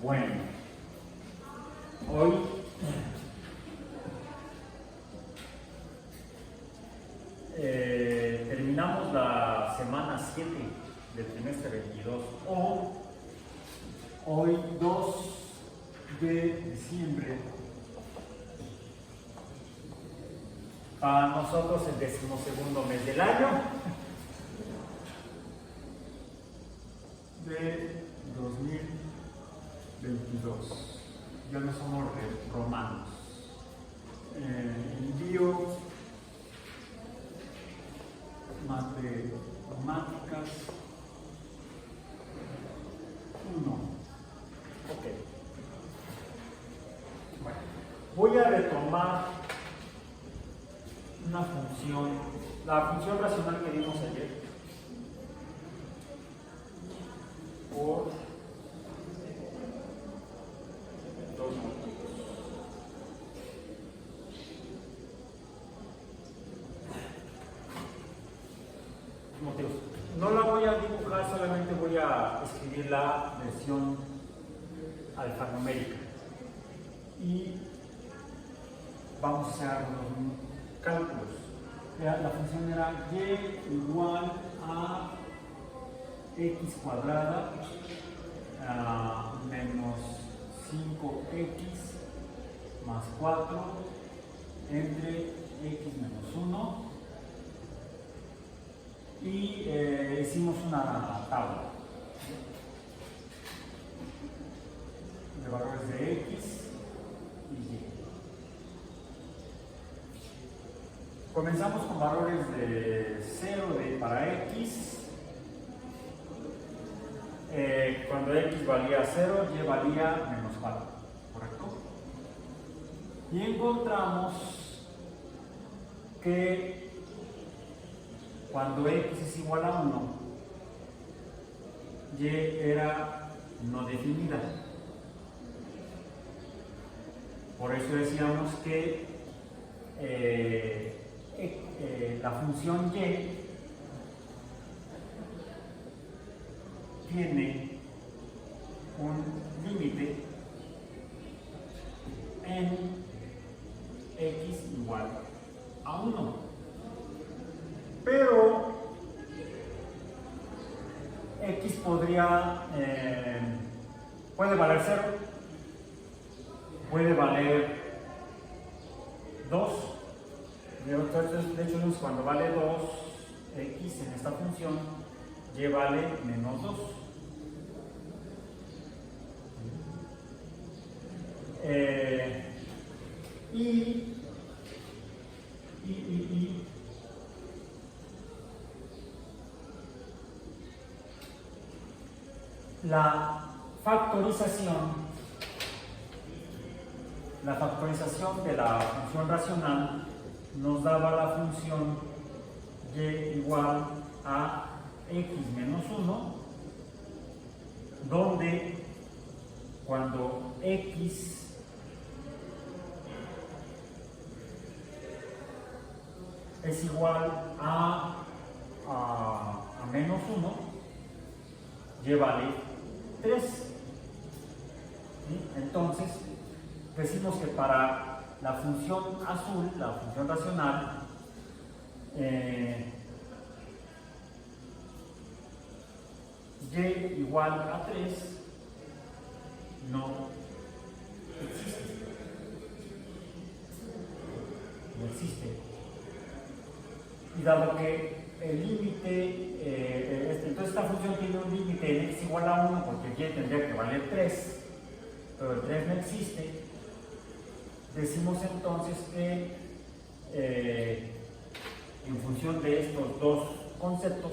Bueno, hoy terminamos la semana 7 del trimestre 22 o hoy 2 de diciembre. Para nosotros el 12º mes del año de 2022. Ya no somos romanos. Envío matemáticas 1. Ok. Bueno, voy a retomar una función, la función racional que vimos ayer, por 2 motivos. No la voy a dibujar, solamente voy a escribir la versión alfanumérica y vamos a hacer algunos cálculos. La función era y igual a x cuadrada menos 5x más 4 entre x menos 1 y hicimos una tabla de valores de x y y. Comenzamos con valores de 0 para x. Cuando x valía 0, y valía menos 4, ¿correcto? Y encontramos que cuando x es igual a 1, y era no definida. Por eso decíamos que la función y tiene un límite en x igual a 1. Pero x puede valer 0, puede valer 2. De hecho, cuando vale 2, x en esta función, y vale menos 2. La factorización de la función racional nos daba la función y igual a x menos 1, donde cuando x es igual a menos 1, y vale 3. ¿Sí? Entonces, decimos que para la función azul, la función racional, y igual a 3 no existe. No existe. Y dado que el límite, entonces esta función tiene un límite en x igual a 1, porque y tendría que valer 3, pero el 3 no existe. Decimos entonces que en función de estos dos conceptos,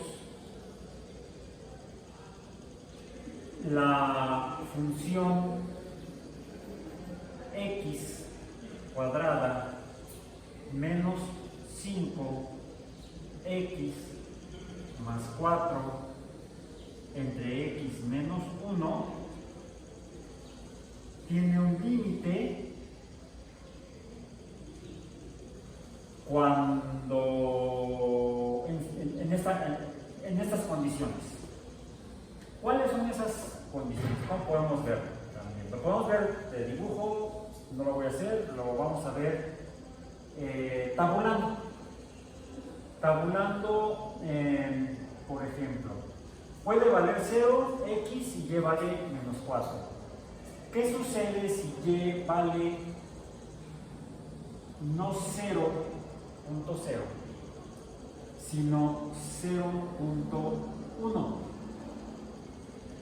la función x cuadrada menos 5x más 4 entre x menos 1 tiene un límite cuando en estas condiciones. ¿Cuáles son esas condiciones? ¿Cómo podemos verlo también? Lo podemos ver de dibujo, no lo voy a hacer, lo vamos a ver tabulando. Tabulando, por ejemplo, puede valer 0, x y y vale menos 4. ¿Qué sucede si y vale no 0.0, sino 0.1?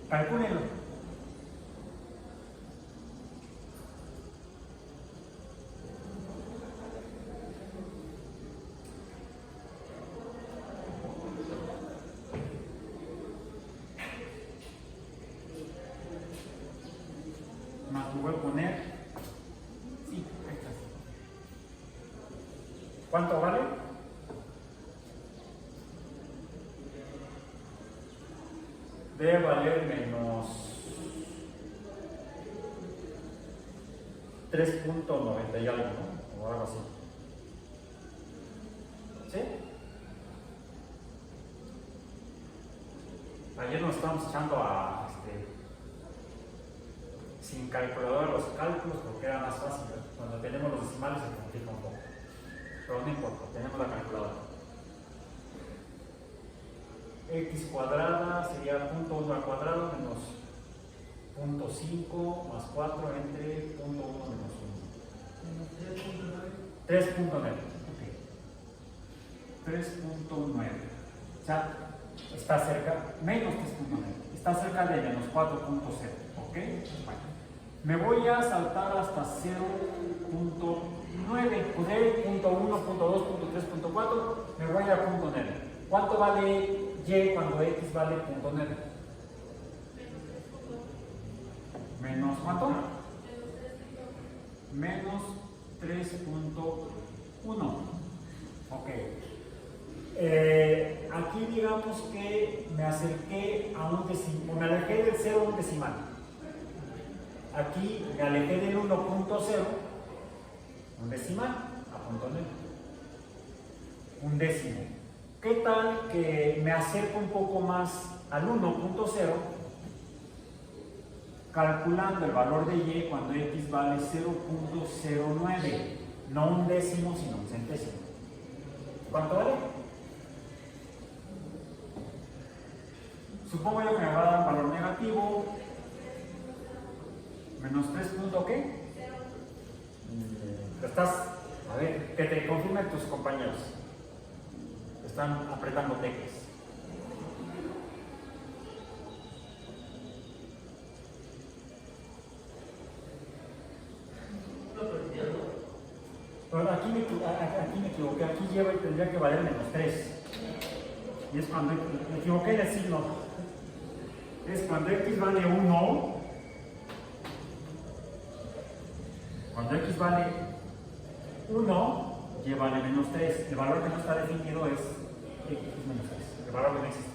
Calcúlenlo. Más lo voy a poner. Sí, ahí está. ¿Cuánto vale? Debe valer menos 3.90 y algo, ¿no? O algo así. ¿Sí? Ayer nos estábamos echando a sin calculadora los cálculos porque era más fácil, ¿no? Cuando tenemos los decimales se complica un poco. Pero no importa, tenemos la calculadora. X cuadrada sería 0.1 al cuadrado menos 0.5 más 4 entre 0.1 menos 1. 3.9. Okay. 3.9. O sea, está cerca, menos 3.9. Está cerca de menos 4.0. ¿Ok? Bueno. Me voy a saltar hasta 0.9. Poder 0.1, 0.2, 0.3, 0.4. Me voy a 0.9. ¿Cuánto vale y cuando x vale 0.9? ¿Menos cuánto? Menos 3.1. Ok. Aquí digamos que me acerqué a un decimal, me alejé del 0 a un decimal. Aquí me alejé del 1.0, un decimal, a 0.9. Un décimo. ¿Qué tal que me acerco un poco más al 1.0, calculando el valor de y cuando x vale 0.09? No un décimo, sino un centésimo. ¿Cuánto vale? Supongo yo que me va a dar un valor negativo. Menos 3 punto ¿qué? Estás, a ver, que te confirmen tus compañeros. Están apretando teclas. Pero aquí me equivoqué, aquí lleva y tendría que valer menos 3. Y es cuando me equivoqué en el signo. Es cuando x vale 1. Cuando x vale 1, y vale menos 3. El valor que no está definido es x menos 3. El valor que no existe.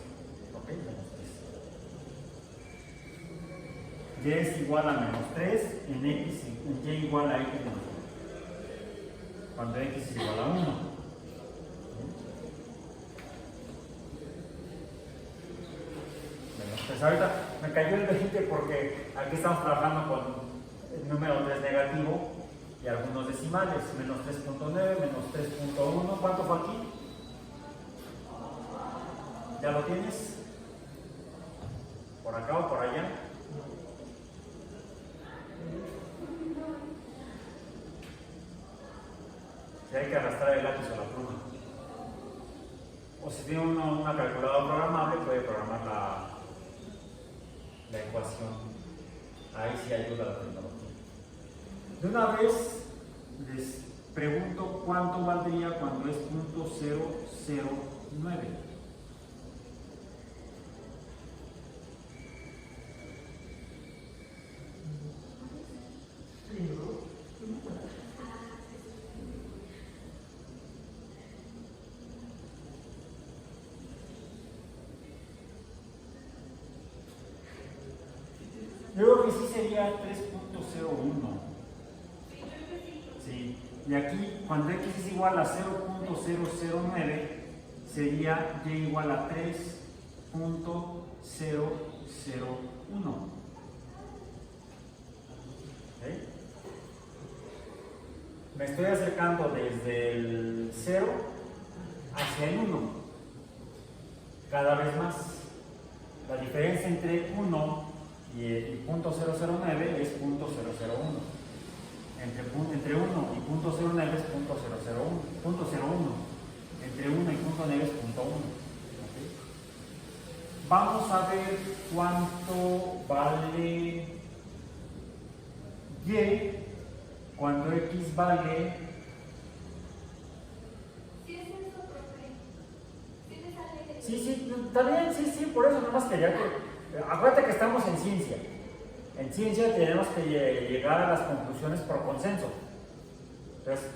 Ok, menos 3. Y es igual a menos 3 en x, en y igual a x menos 1. Cuando x es igual a 1. Pues ahorita me cayó el 20 porque aquí estamos trabajando con el número 3 negativo y algunos decimales, menos 3.9, menos 3.1. ¿Cuánto fue aquí? ¿Ya lo tienes? ¿Por acá o por allá? Si hay que arrastrar el lápiz o la pluma. O si tiene una calculadora programable, puede programar la ecuación. Ahí sí ayuda la tecnología. De una vez les pregunto cuánto valdría cuando es 0.009. Yo creo que sí sería 3.01. Sí. Y aquí, cuando x es igual a 0.009, sería y igual a 3.001. me estoy acercando desde el 0 hacia el 1, cada vez más. La diferencia entre 1 y .009 es .001. Entre 1 y .09 es .001. Entre 1 y .9 es .1. ¿Okay? Vamos a ver cuánto vale y cuando x vale. Sí, está bien, sí, por eso nomás quería que. Acuérdate que estamos en ciencia. En ciencia tenemos que llegar a las conclusiones por consenso. Entonces,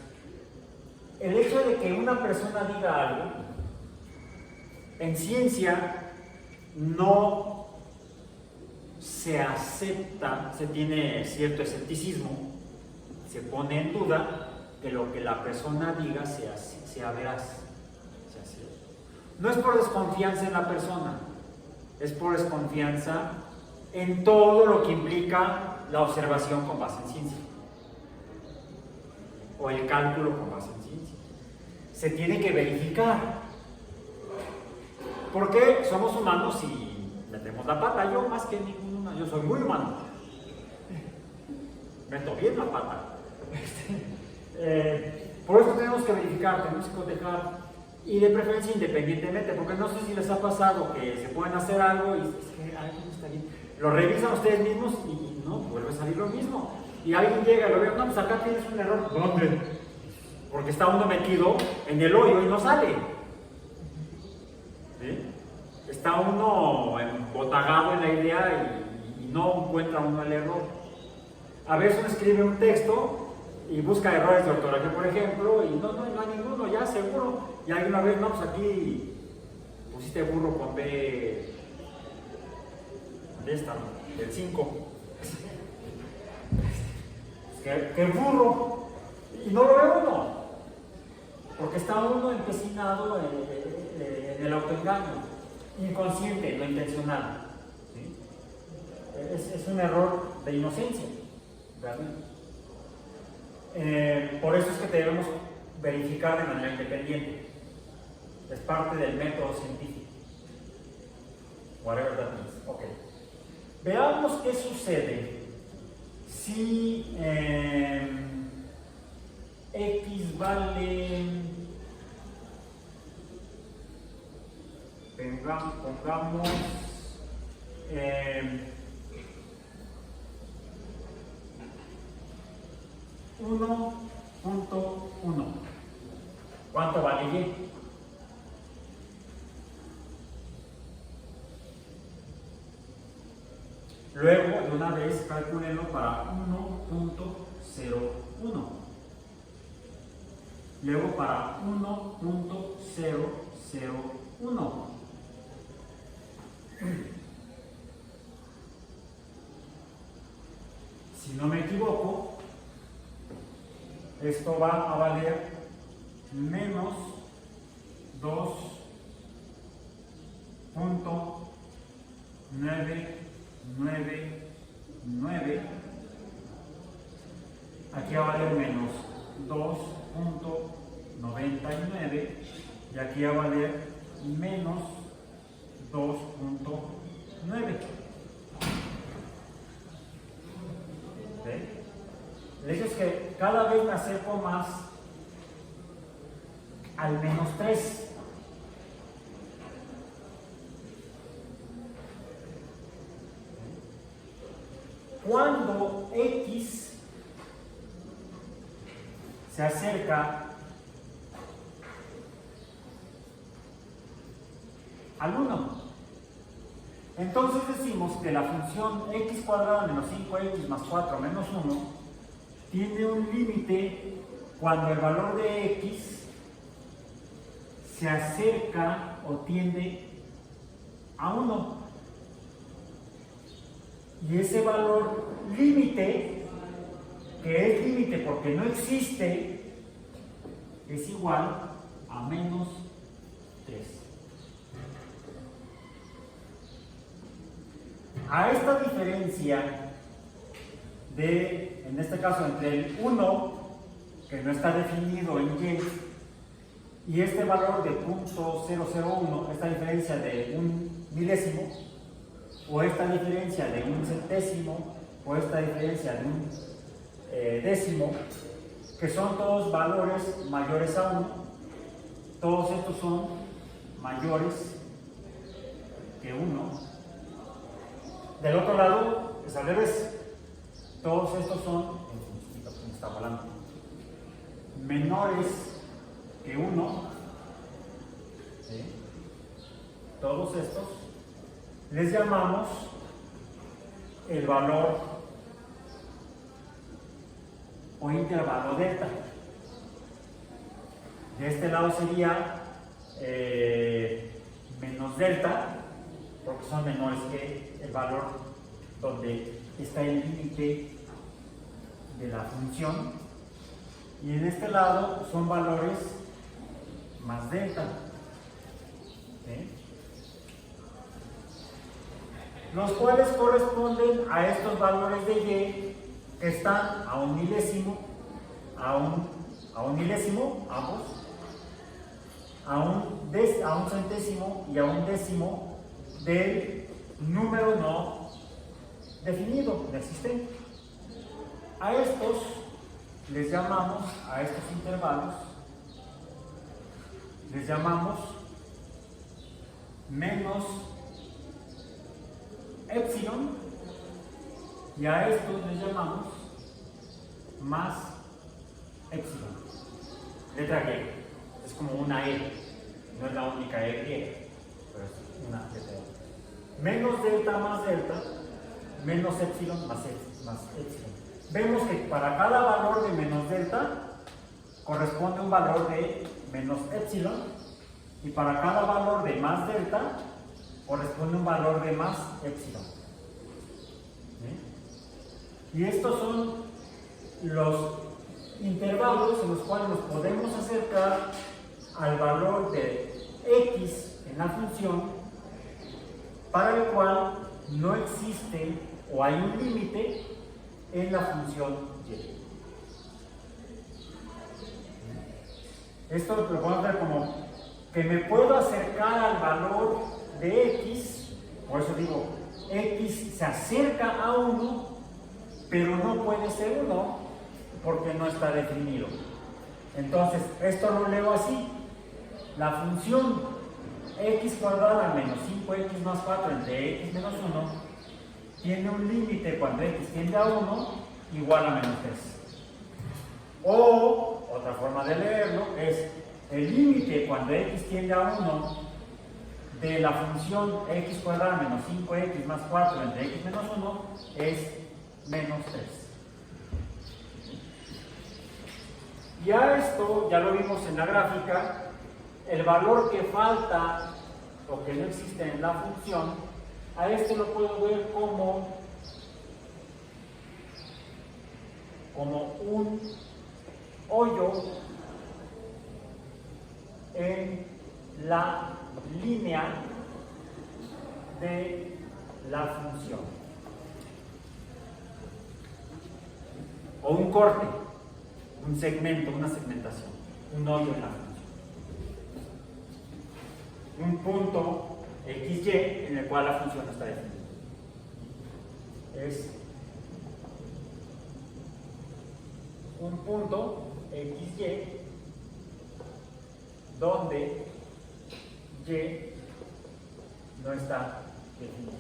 el hecho de que una persona diga algo, en ciencia no se acepta, se tiene cierto escepticismo, se pone en duda que lo que la persona diga sea veraz, sea cierto. No es por desconfianza en la persona, es por desconfianza en todo lo que implica la observación con base en ciencia o el cálculo con base en ciencia. Se tiene que verificar, porque somos humanos y metemos la pata. Yo más que ninguna, yo soy muy humano, meto bien la pata. Por eso tenemos que verificar, tenemos que cotejar, y de preferencia independientemente, porque no sé si les ha pasado que se pueden hacer algo y es que algo no está bien, lo revisan ustedes mismos y no, vuelve a salir lo mismo, y alguien llega y lo ve, no, pues acá tienes un error. ¿Dónde? Porque está uno metido en el hoyo y no sale. ¿Sí? Está uno embotagado en la idea y no encuentra uno el error. A veces uno escribe un texto y busca errores de ortografía, por ejemplo, y no hay ninguno, ya seguro. Y alguien una vez, no, pues aquí pusiste burro con B de esta, ¿no? Del 5. ¿Qué burro? Y no lo ve uno, porque está uno empecinado en el autoengaño, inconsciente, no intencional. ¿Sí? Es un error de inocencia, realmente. Por eso es que debemos verificar de manera independiente. Es parte del método científico. Whatever that means. Ok. Veamos qué sucede si x vale, pongamos 1.1. ¿Cuánto vale y? Luego, de una vez, calculenlo para 1.01. Luego para 1.001. Si no me equivoco, esto va a valer menos 2.999. Aquí va a valer menos 2.99 y aquí va a valer menos 2.9. ¿Okay? El hecho es que cada vez me acerco más al menos 3. Cuando x se acerca al 1, entonces decimos que la función x cuadrada menos 5x más 4 menos 1 tiene un límite cuando el valor de x se acerca o tiende a 1. Y ese valor límite, que es límite porque no existe, es igual a menos 3. A esta diferencia en este caso, entre el 1 que no está definido en Y, y este valor de 0.001, esta diferencia de un milésimo, o esta diferencia de un centésimo, o esta diferencia de un décimo, que son todos valores mayores a 1, todos estos son mayores que 1. Del otro lado es al revés, todos estos son, está volando, menores que 1, ¿sí? Todos estos les llamamos el valor o intervalo delta. De este lado sería menos delta, porque son menores que el valor donde está el límite de la función, y en este lado son valores más delta, ¿sí? Los cuales corresponden a estos valores de Y que están a un milésimo, a un milésimo, ambos, a un centésimo y a un décimo del número no definido, no existente. A estos les llamamos, a estos intervalos, les llamamos menos epsilon, y a estos les llamamos más epsilon. Letra Y, es como una E, no es la única E, pero es una letra E. Menos delta más delta, menos epsilon más epsilon. Vemos que para cada valor de menos delta corresponde un valor de menos epsilon, y para cada valor de más delta corresponde un valor de más epsilon. ¿Sí? Y estos son los intervalos en los cuales nos podemos acercar al valor de x en la función, para el cual no existe o hay un límite en la función y. Esto lo podemos ver como que me puedo acercar al valor de x, por eso digo, x se acerca a 1, pero no puede ser 1 porque no está definido. Entonces, esto lo leo así: la función x cuadrada menos 5x más 4 entre x menos 1 tiene un límite cuando x tiende a 1 igual a menos 3. O, otra forma de leerlo es el límite cuando x tiende a 1 de la función x cuadrada menos 5x más 4 entre x menos 1 es menos 3. Ya esto, ya lo vimos en la gráfica, el valor que falta o que no existe en la función, a este lo puedo ver como un hoyo en la línea de la función, o un corte, un segmento, una segmentación, un hoyo en la función. Un punto XY en el cual la función está definida. Es un punto XY donde Y no está definida.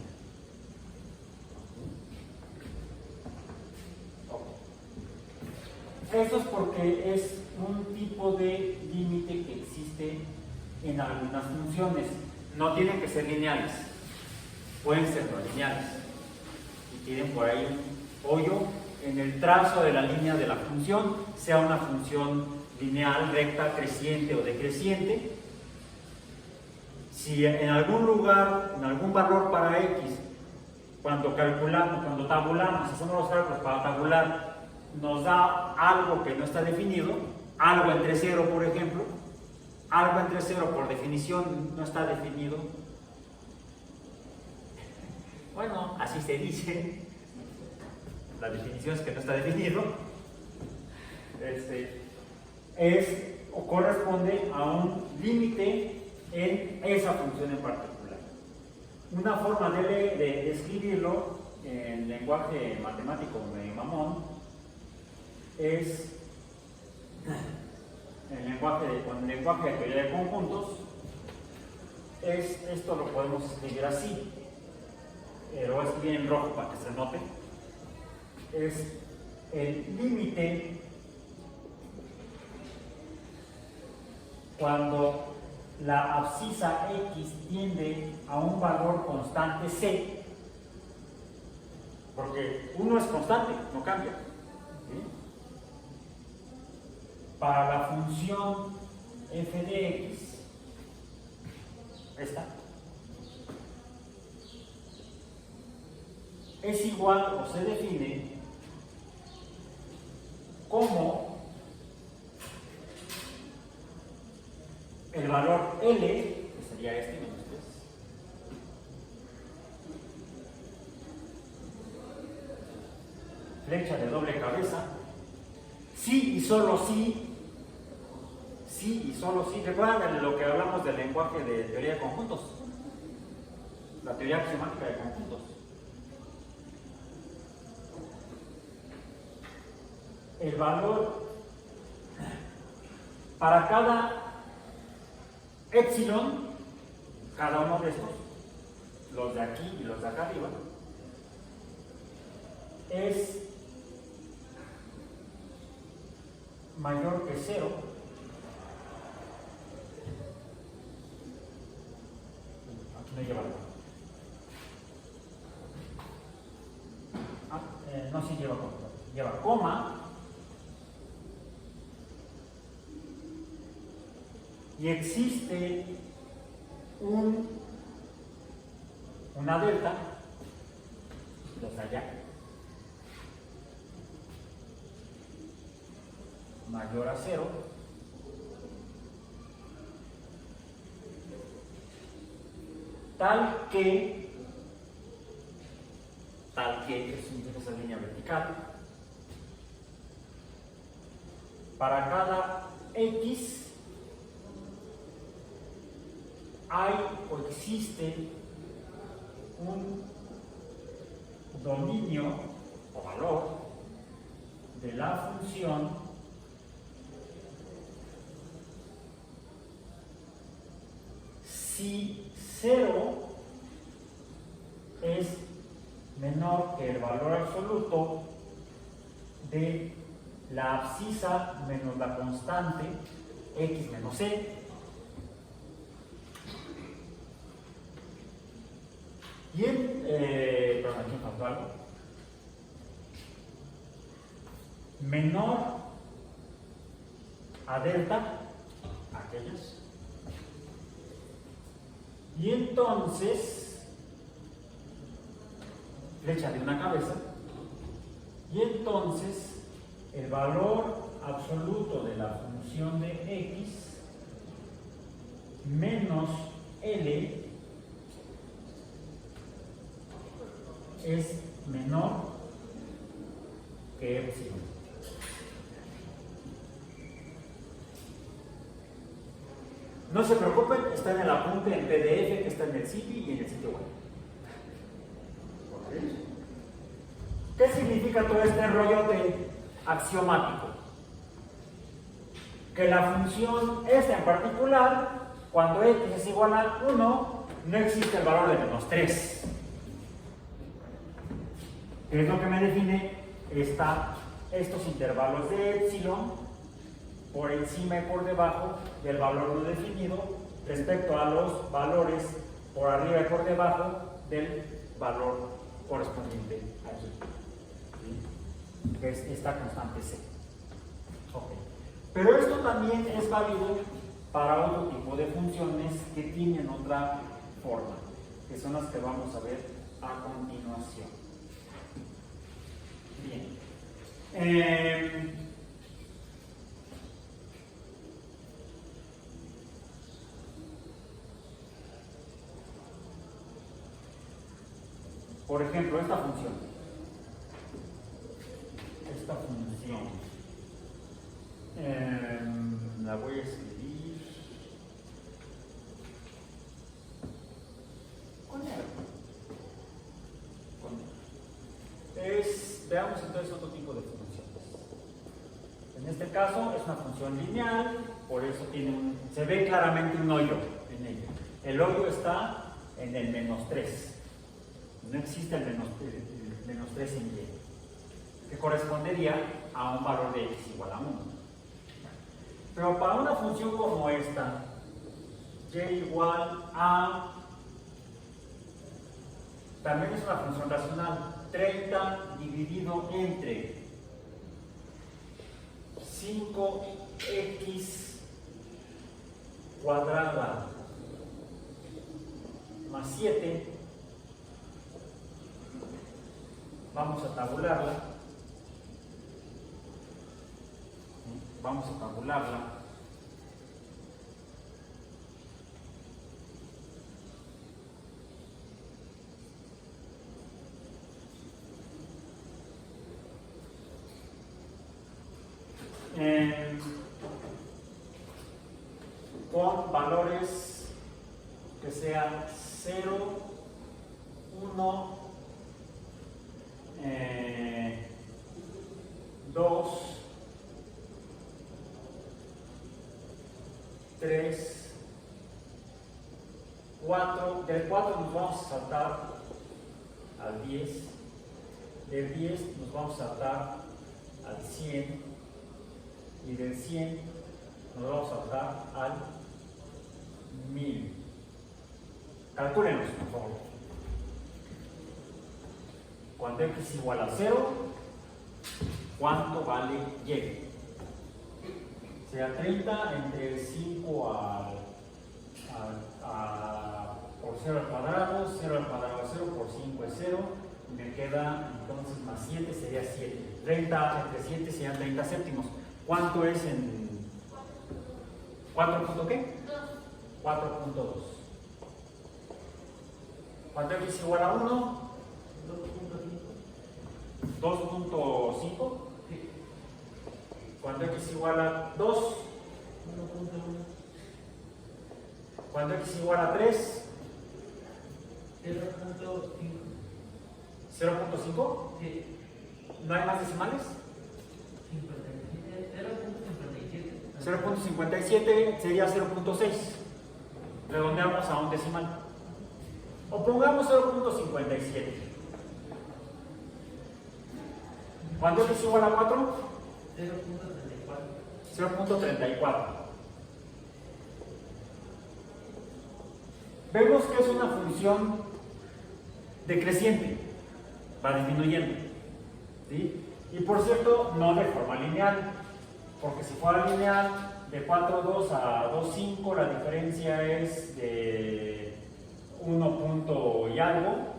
Eso es porque es un tipo de límite que existe en algunas funciones. No tienen que ser lineales, pueden ser no lineales, y tienen por ahí un hoyo en el trazo de la línea de la función, sea una función lineal, recta, creciente o decreciente. Si en algún lugar, en algún valor para x, cuando calculamos, cuando tabulamos, hacemos los cálculos para tabular, nos da algo que no está definido, algo entre 0, por ejemplo, algo entre 0 por definición no está definido. Bueno, así se dice. La definición es que no está definido. es o corresponde a un límite en esa función en particular. Una forma de escribirlo en lenguaje matemático de mamón es con el lenguaje de teoría de conjuntos. Esto lo podemos escribir así. Lo voy a escribir en rojo para que se note. Es el límite cuando la abscisa x tiende a un valor constante c, porque 1 es constante, no cambia. ¿Sí? Para la función f de x, esta, es igual o se define como el valor L, que sería este menos 3, flecha de doble cabeza, sí y solo sí, sí y solo sí. ¿Recuerdan de lo que hablamos del lenguaje de teoría de conjuntos? La teoría axiomática de conjuntos. El valor para cada epsilon, cada uno de estos, los de aquí y los de acá arriba, es mayor que 0 aquí no lleva no, sí lleva coma, y existe una delta, los de allá, mayor a 0, tal que es esa línea vertical, para cada x hay o existe un dominio o valor de la función si 0 es menor que el valor absoluto de la abscisa menos la constante x menos c. Y perdón, aquí faltó algo. Menor a delta, aquellas. Y entonces, flecha de una cabeza, y entonces el valor absoluto de la función de x menos L es menor que epsilon. No se preocupen, está en el apunte en PDF que está en el CIPI y en el sitio web. ¿Qué significa todo este rollote axiomático? Que la función esta en particular, cuando x es igual a 1, no existe el valor de menos 3. ¿Qué es lo que me define estos intervalos de epsilon por encima y por debajo del valor no definido respecto a los valores por arriba y por debajo del valor correspondiente aquí? ¿Sí? Que es esta constante c. Okay. Pero esto también es válido para otro tipo de funciones que tienen otra forma, que son las que vamos a ver a continuación. Bien. Por ejemplo, esta función. Esta función. la voy a escribir con él. Veamos entonces otro tipo de funciones. En este caso es una función lineal, por eso se ve claramente un hoyo en ella. El hoyo está en el -3. No existe el menos 3 en y, que correspondería a un valor de x igual a 1. Pero para una función como esta, y igual a, también es una función racional, 30 dividido entre 5x cuadrada más 7, vamos a tabularla. Vamos a tabularla. Con valores que sean 0, 1, 2, 3, 4. Del 4 nos vamos a saltar al 10. Del 10 nos vamos a saltar al 100. Y del 100 nos vamos a saltar al 1000. Calcúlenos, por favor. Cuando x igual a 0, ¿cuánto vale y? Sea 30 entre el 5 por 0 al cuadrado, 0 al cuadrado es 0, por 5 es 0, y me queda entonces más 7, sería 7. 30 entre 7 serían 30 séptimos. ¿Cuánto es en 4 punto qué? 4.2. Cuando x igual a 1, 2.5. Cuando x igual a 2, 1.1. Cuando x igual a 3, 0.5. Sí. ¿No hay más decimales? 0.57 sería 0.6. Redondeamos a un decimal. O pongamos 0.57. ¿Cuánto es igual a 4? 0.34. Vemos que es una función decreciente, va disminuyendo, ¿sí? Y por cierto, no de forma lineal, porque si fuera lineal, de 4.2 a 2.5 la diferencia es de 1 punto y algo,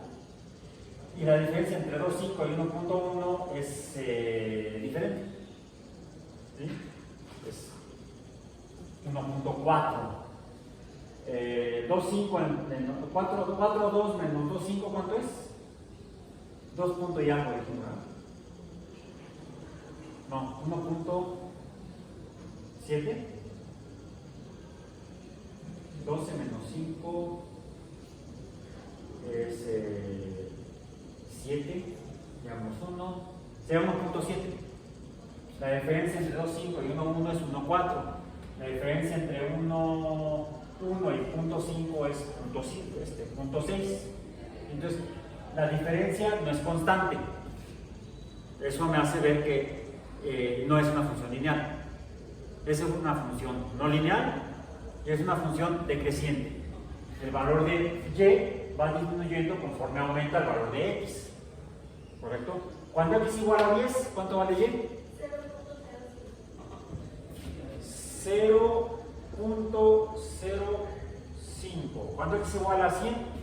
y la diferencia entre 2.5 y 1.1 es diferente, ¿sí? Es 1.4. 2.5 4.2 menos 2.5, ¿cuánto es? 2 punto y algo, dijimos, ¿no? No, 1.7. 12 menos 5 es 7, digamos 1, sería 1.7. La diferencia entre 2.5 y 1.1 es 1.4. La diferencia entre 1.1 y 0.5 es 0.6. Entonces, la diferencia no es constante. Eso me hace ver que no es una función lineal. Es una función no lineal y es una función decreciente. El valor de y va disminuyendo conforme aumenta el valor de x. ¿Correcto? Cuando x igual a 10, ¿cuánto vale y? 0.05. ¿Cuándo x igual a 100?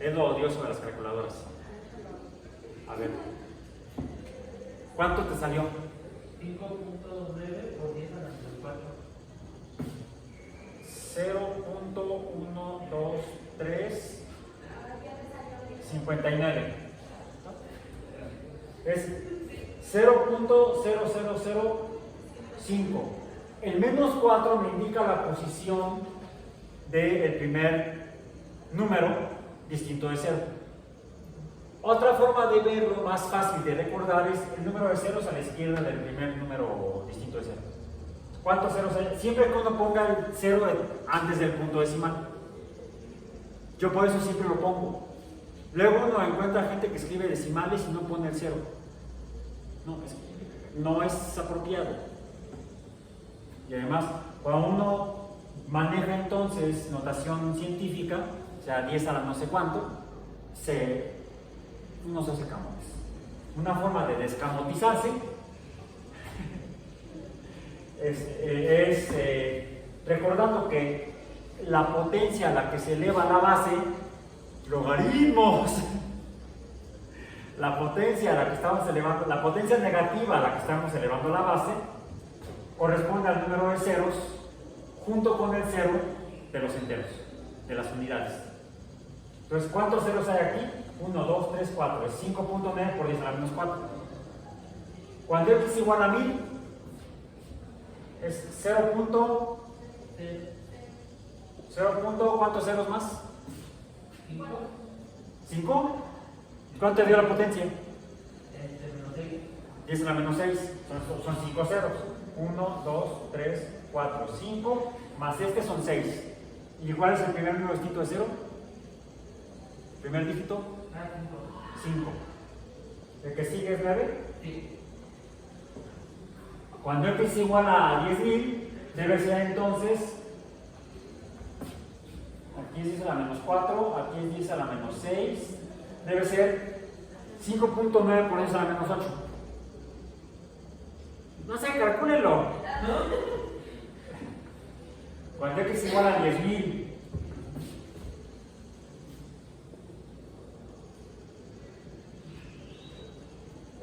Es lo odioso de las calculadoras. A ver. ¿Cuánto te salió? 5.9 por 10 a la 4. 0.123 59. Es 0.0005. El menos 4 me indica la posición del primer número distinto de 0. Otra forma de verlo más fácil de recordar es el número de ceros a la izquierda del primer número distinto de 0. ¿Cuántos ceros hay? Siempre que uno ponga el 0 antes del punto decimal. Yo por eso siempre lo pongo. Luego uno encuentra gente que escribe decimales y no pone el 0. No es apropiado. Y además, cuando uno maneja entonces notación científica, o sea, 10 a la no sé cuánto, uno se hace camotes. Una forma de descamotizarse es recordando que la potencia a la que se eleva la base, logaritmos, la potencia a la que estamos elevando, la potencia negativa a la que estamos elevando la base, corresponde al número de ceros junto con el cero de los enteros, de las unidades. Entonces, ¿cuántos ceros hay aquí? 1, 2, 3, 4. Es 5.9 por 10 a la menos 4. Cuando x es igual a 1000, es 0. ¿Cuántos ceros más? 5. ¿Cuánto te dio la potencia? 10 a la menos 6. Son 5 ceros. 1, 2, 3, 4, 5. Más este son 6. ¿Y cuál es el primer número distinto de 0? ¿Primer dígito? 5. ¿El que sigue es 9? Sí. Cuando x es igual a 10.000, debe ser entonces, aquí es 10 a la menos 4, aquí es 10 a la menos 6, debe ser 5.9 por 10 a la menos 8. No sé, calcúlenlo. Cuando x es igual a 10.000,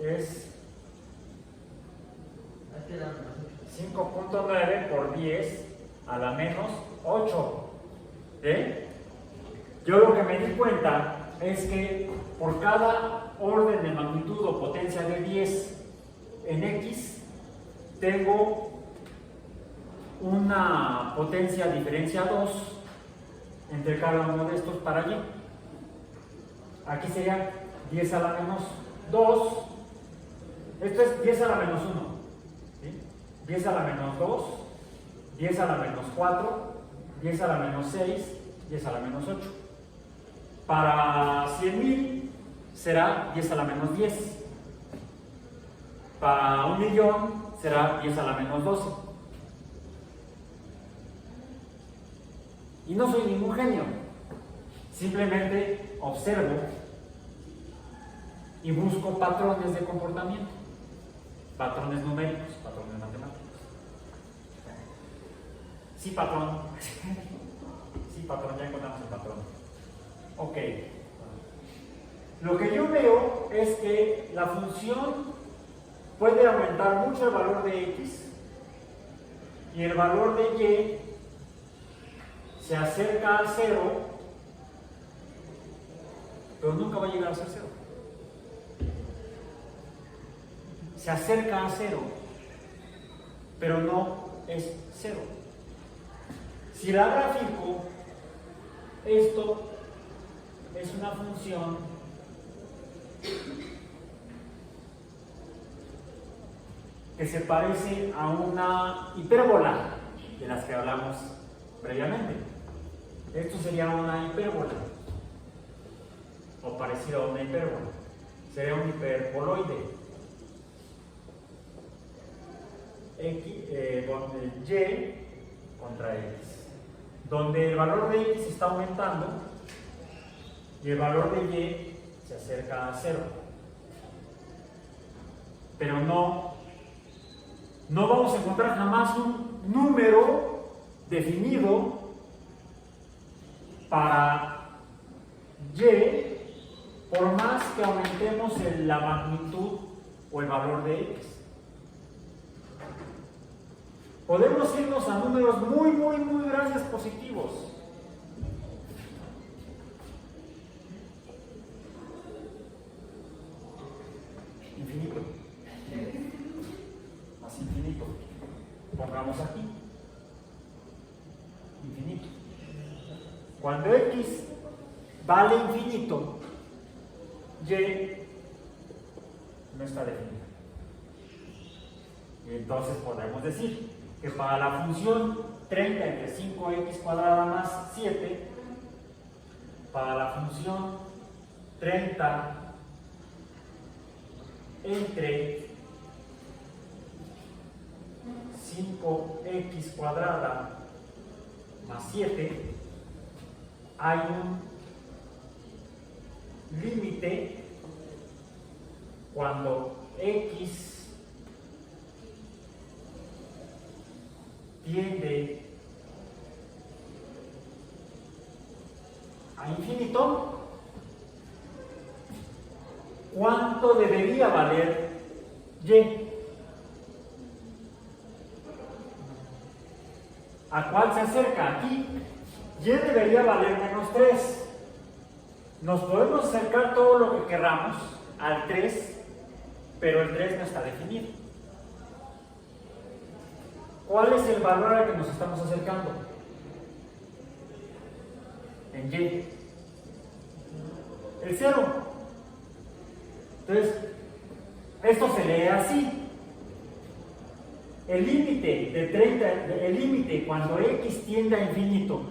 es 5.9 por 10 a la menos 8. Yo lo que me di cuenta es que por cada orden de magnitud o potencia de 10 en x, tengo una potencia diferencia 2 entre cada uno de estos para allí. Aquí sería 10 a la menos 2. Esto es 10 a la menos 1. ¿Sí? 10 a la menos 2, 10 a la menos 4, 10 a la menos 6, 10 a la menos 8. Para 100.000 será 10 a la menos 10. Para 1.000.000 será 10 a la menos 12. Y no soy ningún genio. Simplemente observo y busco patrones de comportamiento. Patrones numéricos, patrones matemáticos. Sí, patrón. Sí, patrón, ya encontramos el patrón. Ok. Lo que yo veo es que la función puede aumentar mucho el valor de x y el valor de y se acerca a 0, pero nunca va a llegar a ser 0. Se acerca a 0, pero no es 0. Si la grafico, esto es una función que se parece a una hipérbola de las que hablamos previamente. Esto sería una hipérbola, o parecido a una hipérbola. Sería un hiperboloide. Y contra x, donde el valor de x está aumentando y el valor de y se acerca a 0. Pero no vamos a encontrar jamás un número definido para y, por más que aumentemos la magnitud o el valor de x. Podemos irnos a números muy grandes positivos. Infinito. pongamos aquí. Infinito. Cuando x vale infinito, y no está definida. Y entonces podemos decir que para la función 30 entre 5x cuadrada más 7, para la función 30 entre 5x cuadrada más 7, hay un límite cuando x tiende a infinito. ¿Cuánto debería valer y? ¿A cuál se acerca? Aquí y debería valer menos 3. Nos podemos acercar todo lo que queramos al 3, pero el 3 no está definido. ¿Cuál es el valor al que nos estamos acercando? En y. El 0. Entonces, esto se lee así. El límite de 30, el límite cuando x tiende a infinito,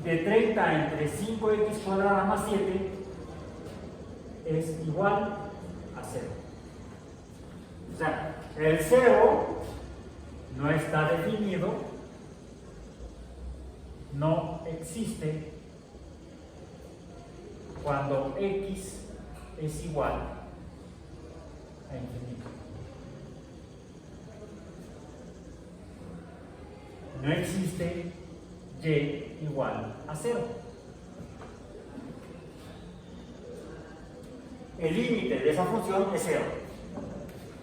de 30 entre 5x cuadrada más 7, es igual a 0. O sea, el 0 no está definido, no existe cuando x es igual a infinito. No existe y igual a 0. El límite de esa función es 0.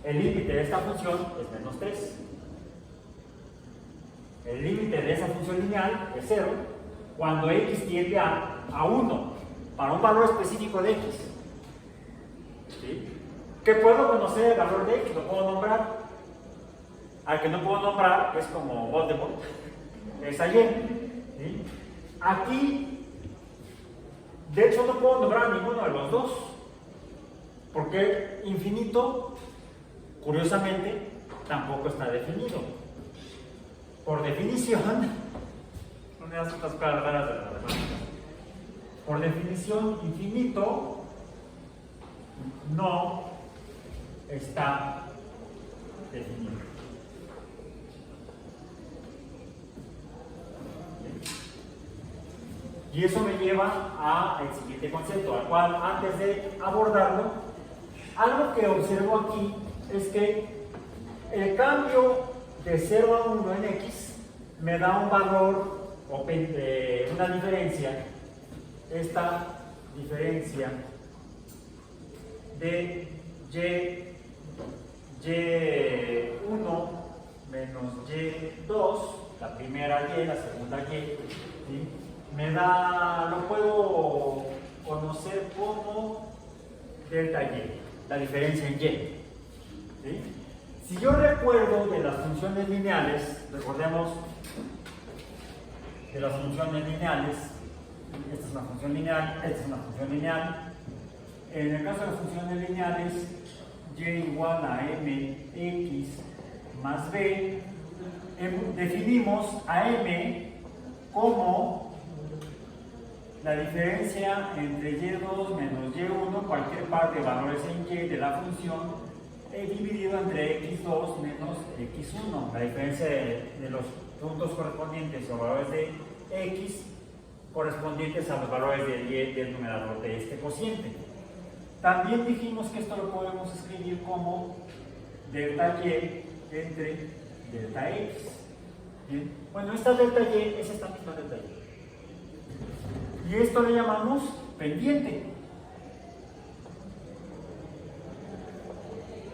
El límite de esta función es menos 3. El límite de esa función lineal es 0 cuando x tiende a 1 para un valor específico de x. ¿Sí? ¿Qué puedo conocer el valor de x? ¿Lo puedo nombrar? Al que no puedo nombrar es como Voldemort, es a y. ¿Sí? Aquí, de hecho, no puedo nombrar a ninguno de los dos, porque infinito, curiosamente, tampoco está definido. Por definición, una de estas cosas raras de la matemática. Por definición, infinito no está definido. Y eso me lleva al siguiente concepto, al cual antes de abordarlo, algo que observo aquí es que el cambio de 0 a 1 en x me da un valor, o una diferencia, esta diferencia de y1 menos y2, la primera y, la segunda y, ¿sí? Me da, lo puedo conocer como delta y, la diferencia en y. ¿Sí? Si yo recuerdo de las funciones lineales, recordemos de las funciones lineales, esta es una función lineal, esta es una función lineal. En el caso de las funciones lineales, y igual a mx más b, definimos a m como la diferencia entre y2 menos y1, cualquier par de valores en y de la función, dividido entre x2 menos x1, la diferencia de los puntos correspondientes o valores de x correspondientes a los valores de y del numerador de este cociente. También dijimos que esto lo podemos escribir como delta y entre delta x. ¿Bien? Bueno, esta delta y es esta misma delta y. Y esto le llamamos pendiente.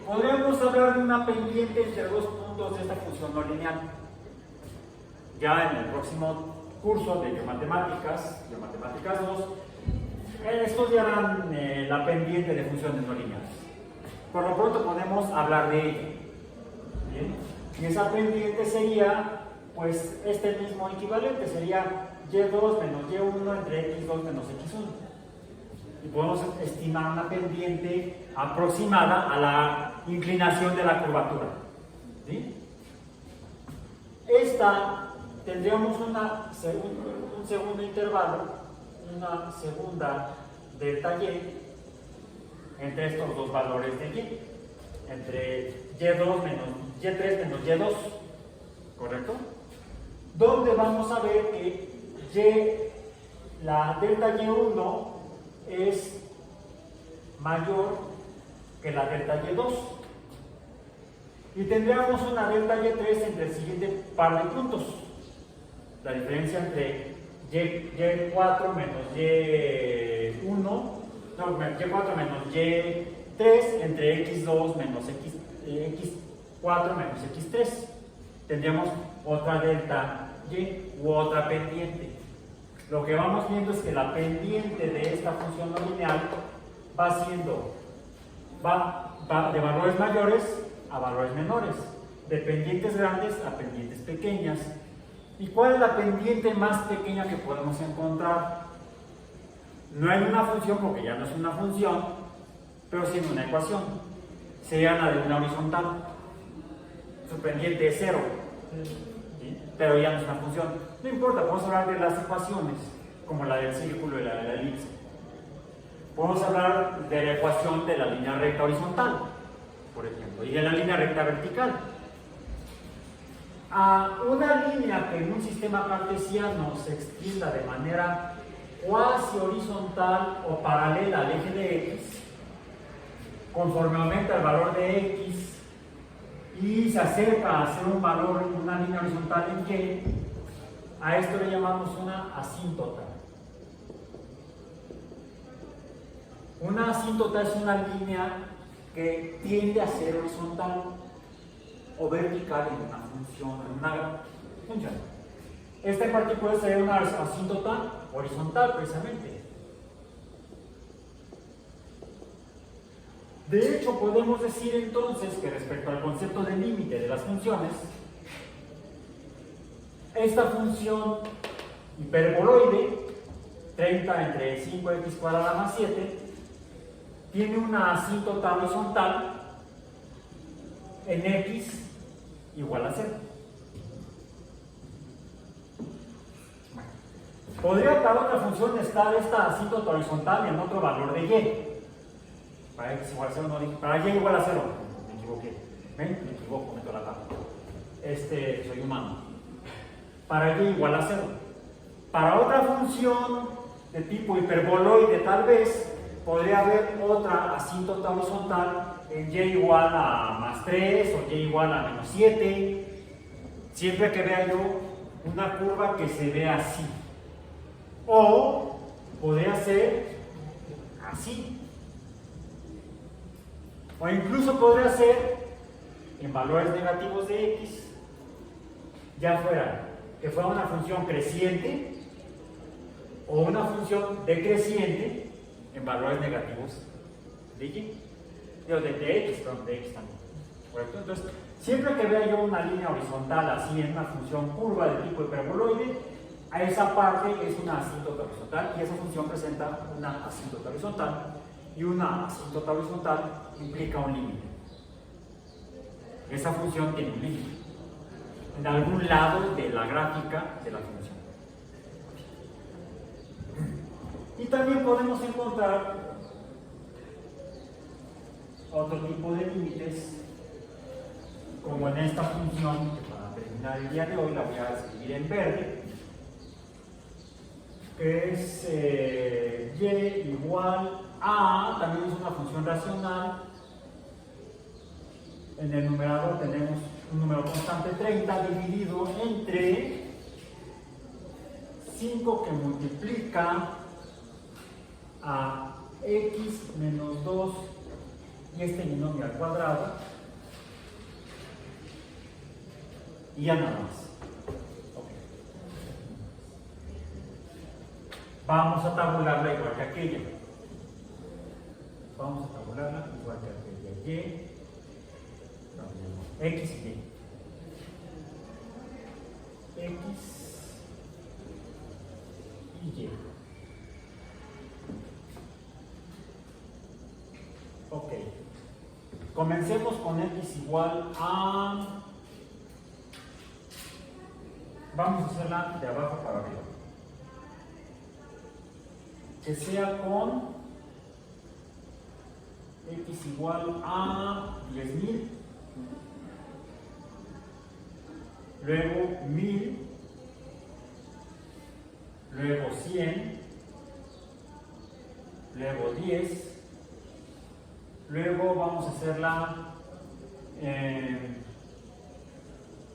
Podríamos hablar de una pendiente entre dos puntos de esta función no lineal. Ya en el próximo curso de Geomatemáticas 2, estudiarán la pendiente de funciones no lineales. Por lo pronto podemos hablar de ella. ¿Bien? Y esa pendiente sería, pues, este mismo equivalente, sería y2 menos y1 entre x2 menos x1. Y podemos estimar una pendiente aproximada a la inclinación de la curvatura. ¿Sí? Esta tendríamos un segundo intervalo, una segunda delta y entre estos dos valores de y, entre y2 menos y3 menos y2, ¿correcto? Donde vamos a ver que la delta y1 es mayor que la delta y2. Y tendríamos una delta y3 entre el siguiente par de puntos. La diferencia entre y4 menos y1, no, y4 menos y3 entre x2 menos x4 menos x3. Tendríamos otra delta y u otra pendiente. Lo que vamos viendo es que la pendiente de esta función no lineal va de valores mayores a valores menores, de pendientes grandes a pendientes pequeñas. ¿Y cuál es la pendiente más pequeña que podemos encontrar? No en una función, porque ya no es una función, pero sí en una ecuación. Sería la de una horizontal. Su pendiente es 0, ¿sí? Pero ya no es una función. No importa, podemos hablar de las ecuaciones, como la del círculo y la de la elipse. Podemos hablar de la ecuación de la línea recta horizontal, por ejemplo, y de la línea recta vertical. A una línea que en un sistema cartesiano se extienda de manera cuasi horizontal o paralela al eje de x, conforme aumenta el valor de x y se acerca a ser un valor en una línea horizontal en y, a esto le llamamos una asíntota. Una asíntota es una línea que tiende a ser horizontal o vertical en una función. Esta en particular puede ser una asíntota horizontal, precisamente. De hecho, podemos decir entonces que respecto al concepto de límite de las funciones, esta función hiperboloide, 30 entre 5x cuadrada más 7, tiene una asíntota horizontal en x igual a 0. Bueno, podría para otra función estar esta asíntota horizontal en otro valor de y. Para x igual a 0 no dije, para y igual a 0. Me equivoqué. ¿Ven? Me equivoco, meto la pata. Soy humano. Para y igual a 0. Para otra función de tipo hiperboloide tal vez podría haber otra asíntota horizontal en y igual a más 3 o y igual a menos 7, siempre que vea yo una curva que se ve así. O podría ser así. O incluso podría ser en valores negativos de x, ya fuera que fuera una función creciente o una función decreciente en valores negativos de y. De x, perdón, de x también. ¿Correcto? Entonces, siempre que vea yo una línea horizontal así en una función curva de tipo hiperboloide, a esa parte es una asíntota horizontal y esa función presenta una asíntota horizontal, y una asíntota horizontal implica un límite. Esa función tiene un límite en algún lado de la gráfica de la función. Y también podemos encontrar otro tipo de límites, como en esta función, que para terminar el día de hoy la voy a escribir en verde, que es y igual a, también es una función racional. En el numerador tenemos un número constante 30 dividido entre 5 que multiplica a x menos 2 y este binomio al cuadrado, y ya nada más. Okay. Vamos a tabularla igual que aquella. Vamos a tabularla igual que aquella. X y Y. X y Y. Ok. Comencemos con X igual a... Vamos a hacerla de abajo para arriba. Que sea con X igual a 10,000. Luego 1000. Luego 100. Luego 10. Luego vamos a hacerla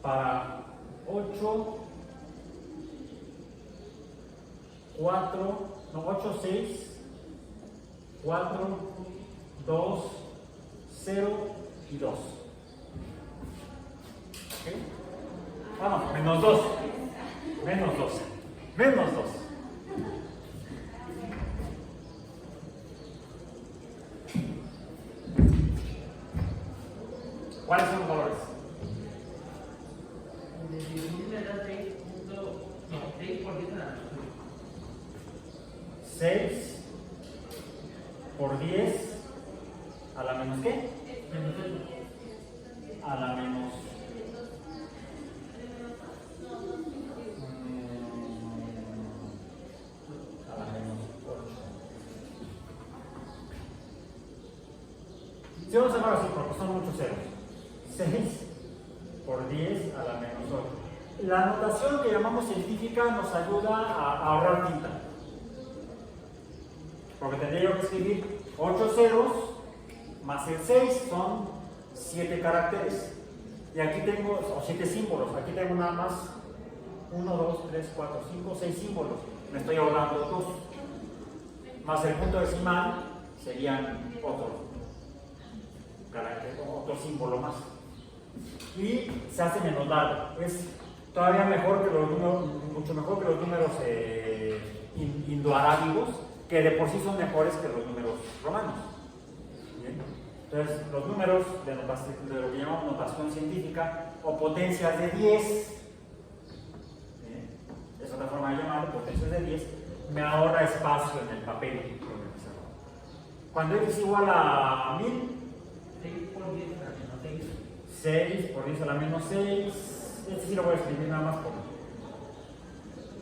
para 8, 4, no, 8, 6, 4, 2, 0 y 2. ¿Okay? Vamos, menos 2. Menos 2. Menos 2. ¿Cuáles son los valores? De 10,000 me da 6 por 10 a la menos 6 por 10 a la menos ¿qué? menos 8. A la menos... a la menos 8. Si vamos a hacerlo así, porque son muchos ceros. 6 por 10 a la menos 8. La notación que llamamos científica nos ayuda a ahorrar tinta. Porque tendría yo que escribir 8 ceros más el 6 son 7 caracteres. Y aquí tengo, o 7 símbolos. Aquí tengo nada más 1, 2, 3, 4, 5, 6 símbolos. Me estoy ahorrando 2. Más el punto decimal serían otro carácter, otro símbolo más. Y se hace menos largo. Es todavía mejor que los números, mucho mejor que los números indoarábigos, que de por sí son mejores que los números romanos. ¿Bien? Entonces, los números de lo que llamamos notación científica o potencias de 10, es otra forma de llamarlo, potencias de 10, me ahorra espacio en el papel. Cuando x igual a 1000, 6 por 10 a la menos 6. 6 por 10 a la menos 6. Este sí lo voy a escribir nada más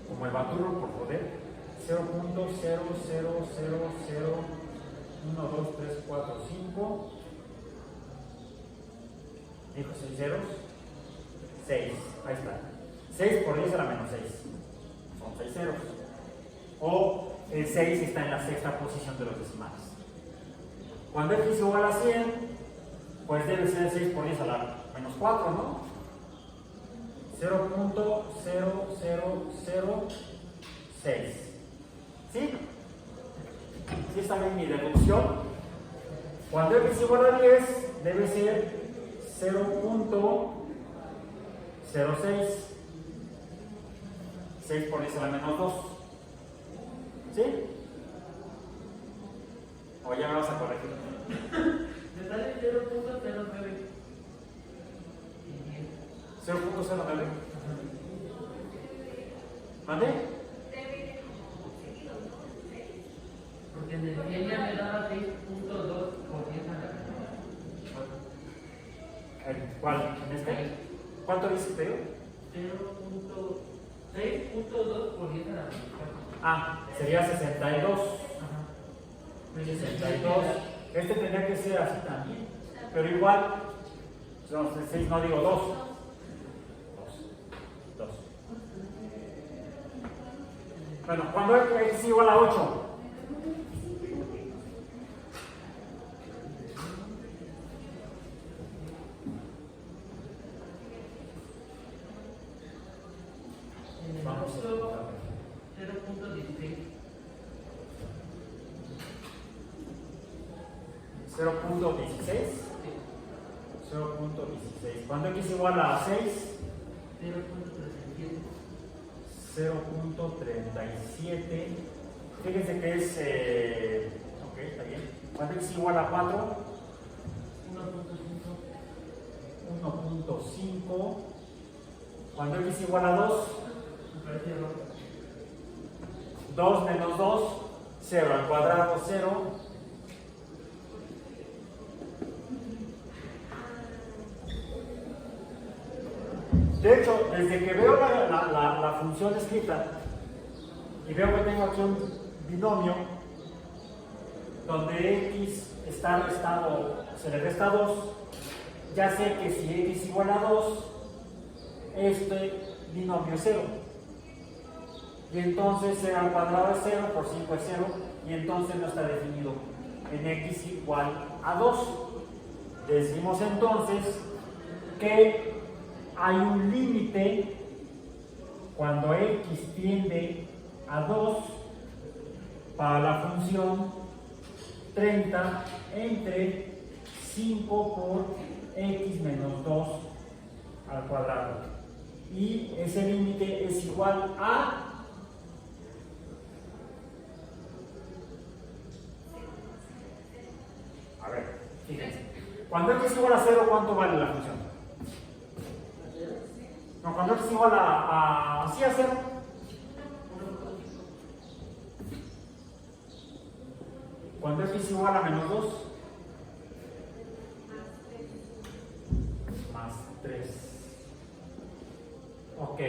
como el baturro, por poder. 0.00001, 2, 3, 4, 5. Dijo 6 ceros. 6. Ahí está. 6 por 10 a la menos 6. Son 6 ceros. O el 6 está en la sexta posición de los decimales. Cuando x igual a 100, pues debe ser 6 por 10 a la menos 4, ¿no? 0.0006. ¿Sí? ¿Sí está bien mi deducción? Cuando x igual a 10, debe ser 0.06. 6 por 10 a la menos 2. ¿Sí? O ya me vas a corregir. Me sale 0.09. 0.09. ¿Mande? Porque en el ella me daba 6.2 por 10 a la menos 4. ¿Cuál? ¿En este? ¿Cuánto dice Teo? 6.2 por 10 a la menos 4. Ah, sería 62. Ajá. 62. Este tendría que ser así también. Pero igual, son 6, no digo 2. 2. Bueno, cuando x igual a 8. En el Vamos otro, 0.16. 0.16. 0.16. Cuando x igual a 6. 0.37. Fíjense que es. Ok, está bien. Cuando x igual a 4. 1.5. Cuando x igual a 2, Me parece error. 2 menos 2, 0 al cuadrado, 0. De hecho, desde que veo la función escrita y veo que tengo aquí un binomio donde x está restado, se le resta 2, ya sé que si x igual a 2, este binomio es 0. Y entonces 0 al cuadrado es 0, por 5 es 0, y entonces no está definido en x igual a 2. Decimos entonces que hay un límite cuando x tiende a 2 para la función 30 entre 5 por x menos 2 al cuadrado. Y ese límite es igual a ver, fíjense. Cuando x es igual a 0, ¿cuánto vale la función? No, cuando x es igual sí, a 0. Cuando x es igual a menos 2. Más 3. Ok.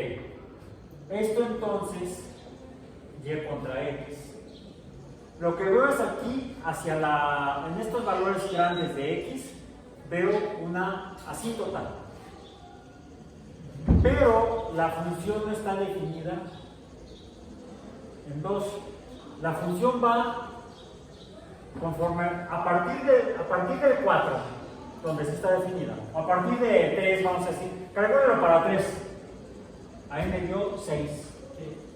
Esto entonces, y contra x. Lo que veo es aquí, en estos valores grandes de x, veo una asíntota. Pero la función no está definida en 2. La función va conforme, a partir del 4, donde sí está definida. A partir de 3, vamos a decir, calcúlalo para 3. Ahí me dio 6.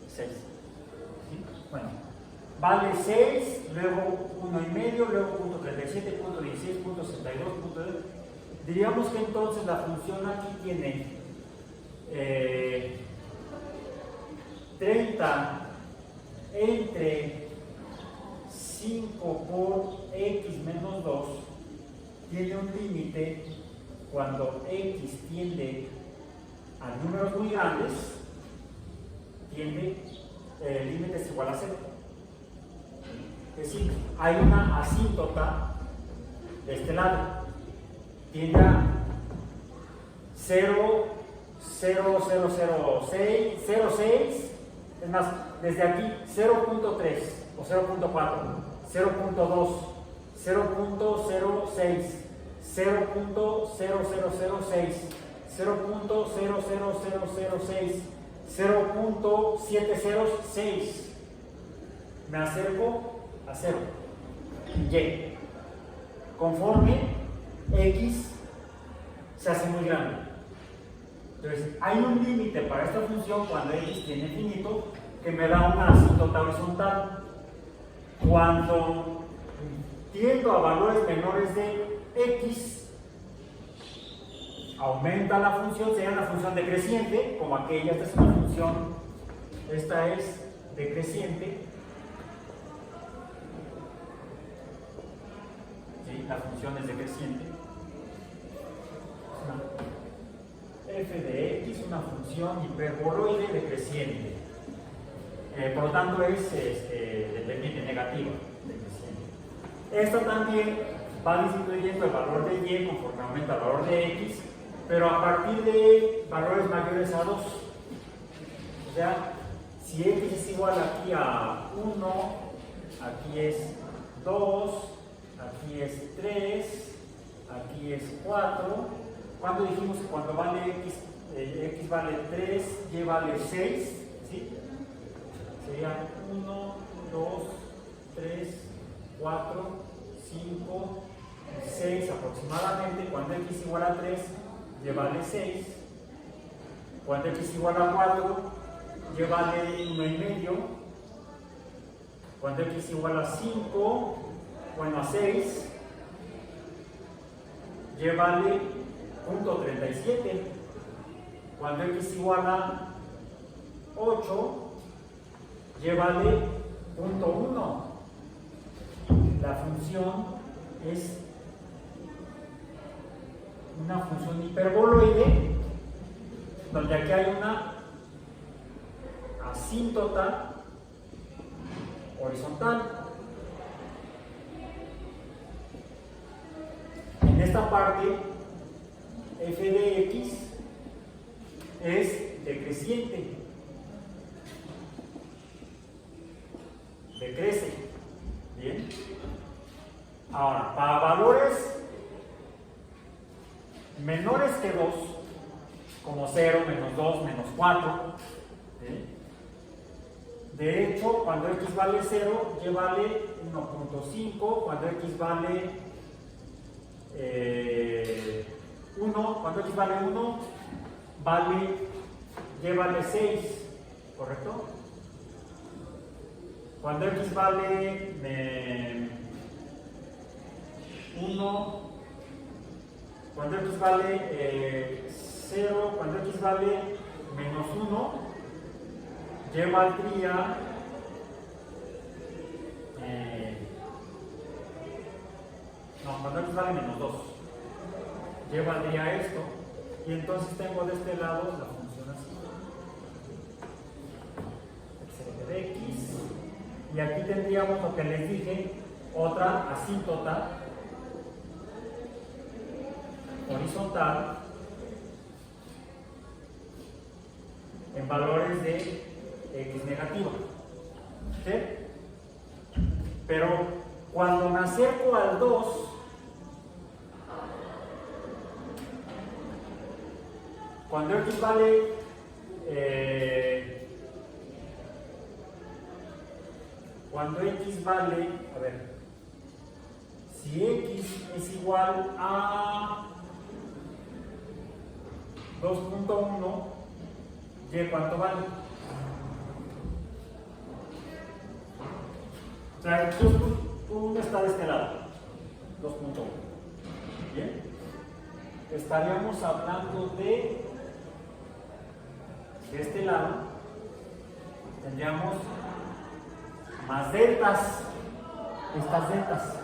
6. ¿Sí? Bueno. Vale 6, luego 1,5, luego punto 37, punto 16, punto 62, punto 2. Diríamos que entonces la función aquí tiene 30 entre 5 por x menos 2, tiene un límite cuando x tiende a números muy grandes, el límite es igual a 0. Es decir, hay una asíntota de este lado. Tiende a 0, 0, 0, 0, 6, 0, 6. Es más, desde aquí 0.3 o 0.4, 0.2, 0.06, 0.0006, 0.00006, 0.706. Me acerco a 0. Y conforme x se hace muy grande. Entonces, hay un límite para esta función cuando x tiene infinito que me da una asíntota horizontal. Cuando tiendo a valores menores de x, aumenta la función, sería una función decreciente, como aquella. Esta es una función, esta es decreciente. La función es decreciente. F de x, una función hiperboloide decreciente. Por lo tanto, es dependiente, negativa, decreciente. Esto también va disminuyendo el valor de y conforme aumenta el valor de x, pero a partir de valores mayores a 2. O sea, si x es igual aquí a 1, aquí es 2, aquí es 3, aquí es 4. ¿Cuándo dijimos que cuando vale x vale 3, y vale 6? ¿Sí? Sería 1, 2, 3, 4, 5, 6 aproximadamente. Cuando x igual a 3, y vale 6. Cuando x igual a 4, y vale 1,5. Cuando x igual a 5, bueno, a 6, y vale 0.37. Cuando x igual a 8, y vale 0.1. La función es una función hiperboloide donde aquí hay una asíntota horizontal. En esta parte, f de x es decreciente, decrece. Bien. Ahora, para valores menores que 2, como 0, menos 2, menos 4, ¿sí? De hecho, cuando x vale 0, y vale 1.5, cuando x vale 1, cuando x vale 1, y vale 6, ¿correcto? Cuando x vale 1, cuando x vale 0, cuando x vale menos 1, y valdría cuando x vale menos 2, y valdría esto, y entonces tengo de este lado la función así, x de x, y aquí tendríamos lo que les dije, otra asíntota horizontal en valores de x negativa, ¿sí? Pero cuando me acerco al 2, cuando x vale a ver, si x es igual a 2.1, ¿y cuánto vale? O sea, 2.1 está de este lado, 2.1. Bien, estaríamos hablando de este lado, tendríamos más deltas, estas deltas.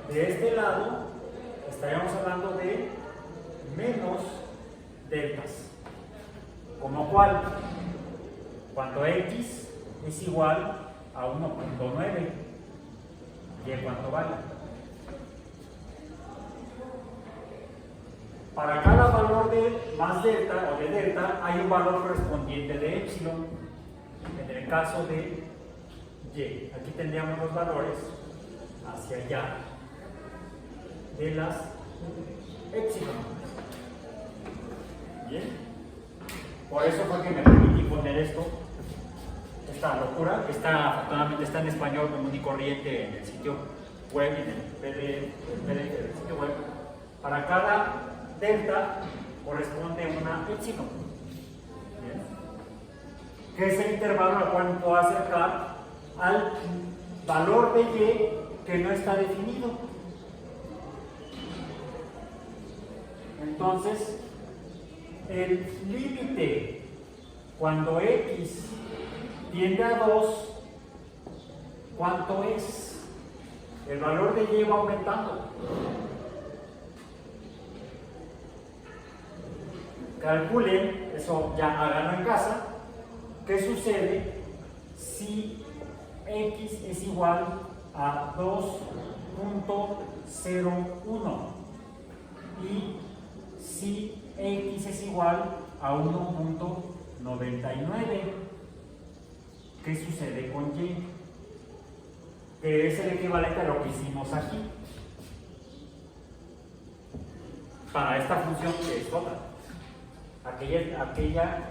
De este lado estaríamos hablando de menos deltas, como cual cuando x es igual a 1.9, ¿y cuánto vale? Para cada valor de más delta o de delta hay un valor correspondiente de epsilon. En el caso de y, aquí tendríamos los valores hacia allá de las epsilon. Bien, por eso fue que me permití poner esta locura, que afortunadamente está en español común y corriente en el sitio web, en el PDF del sitio web. Para cada delta corresponde una epsilon, ¿bien? Que es el intervalo al cual me puedo acercar al valor de y que no está definido. Entonces, el límite cuando x tiende a 2, ¿cuánto es? El valor de y va aumentando. Calculen, eso ya háganlo en casa, qué sucede si x es igual a 2.01 y si x es igual a 1.99. ¿Qué sucede con y? Que es el equivalente a lo que hicimos aquí para esta función que es total. Aquella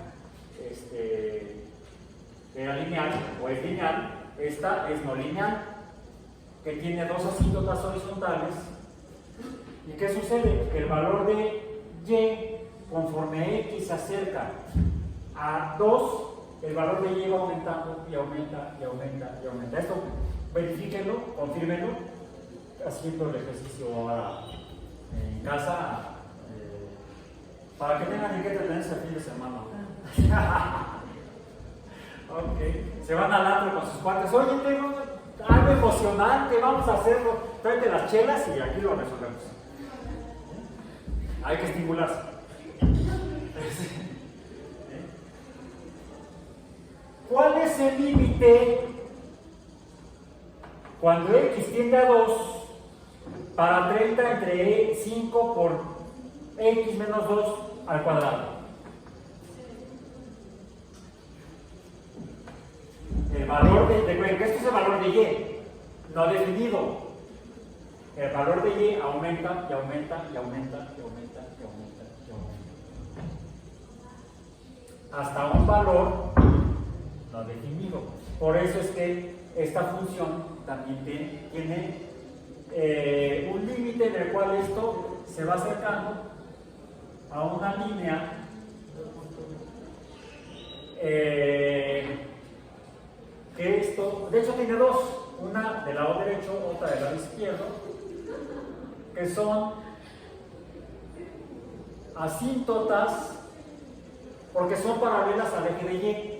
era lineal o es lineal, esta es no lineal, que tiene dos asíntotas horizontales. ¿Y qué sucede? Que el valor de y, conforme x se acerca a 2, el valor de y va aumentando y aumenta y aumenta y aumenta. Esto verifíquenlo, confírmenlo, haciendo el ejercicio ahora en casa, para que tengan en qué entretenerse el fin de semana. Ok, se van al antro con sus cuates. Oye, tengo algo emocionante, vamos a hacerlo. Tráete las chelas y aquí lo resolvemos. Hay que estimularse. ¿Cuál es el límite cuando x tiende a 2 para 30 entre 5 por x menos 2 al cuadrado? El valor recuerden que esto es el valor de y, no definido. El valor de y aumenta y aumenta y aumenta y aumenta y aumenta y aumenta. Hasta un valor no definido. Por eso es que esta función también tiene un límite en el cual esto se va acercando a una línea que esto, de hecho tiene dos, una del lado derecho, otra del lado izquierdo, que son asíntotas porque son paralelas al eje de y.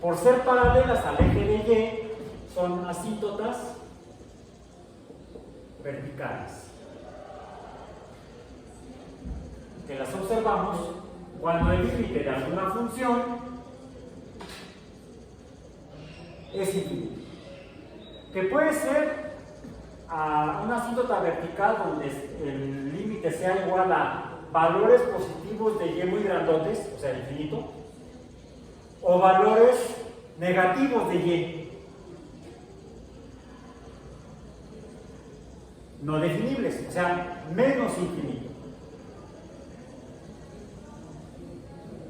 Por ser paralelas al eje de y, son asíntotas verticales, que las observamos cuando el límite de alguna función es infinito, que puede ser a una asíntota vertical donde el límite sea igual a valores positivos de y muy grandotes, o sea, infinito, o valores negativos de y, no definibles, o sea, menos infinito.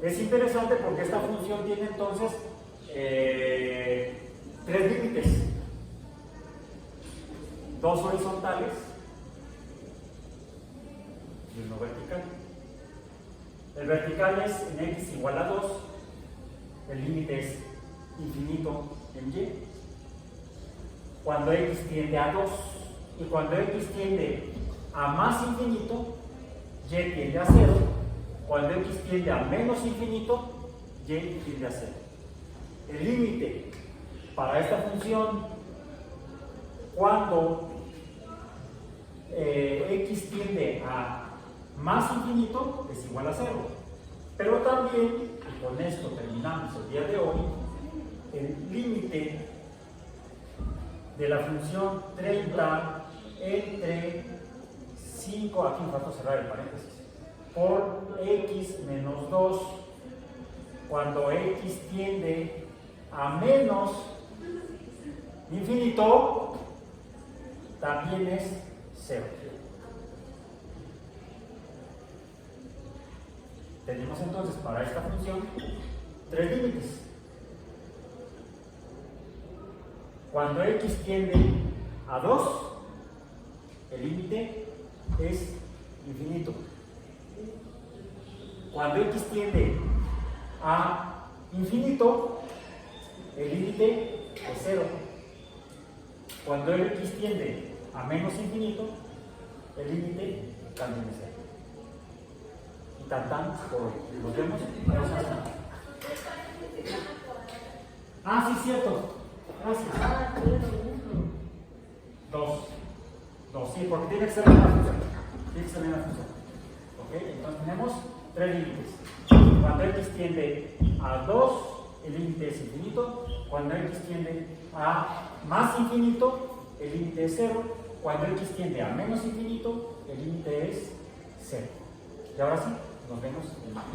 Es interesante porque esta función tiene entonces tres límites: dos horizontales y uno vertical. El vertical es en x igual a 2, el límite es infinito en y, cuando x tiende a 2, y cuando x tiende a más infinito, y tiende a 0, cuando x tiende a menos infinito, y tiende a 0. El límite para esta función, cuando x tiende a más infinito, es igual a 0. Pero también, y con esto terminamos el día de hoy, el límite de la función 30 entre 5, aquí me falta cerrar el paréntesis, por x menos 2, cuando x tiende a menos infinito, también es 0. Tenemos entonces para esta función tres límites. Cuando x tiende a 2, el límite es infinito. Cuando x tiende a infinito, el límite es 0. Cuando x tiende a menos infinito, el límite también es 0. Y tan por hoy. Nos vemos. Ah, sí, cierto. Gracias. 2, sí, porque tiene que ser una función. Tiene que ser una función. ¿Ok? Entonces tenemos tres límites. Cuando x tiende a 2, el límite es infinito. Cuando x tiende a más infinito, el límite es 0. Cuando x tiende a menos infinito, el límite es 0. Y ahora sí, nos vemos en más.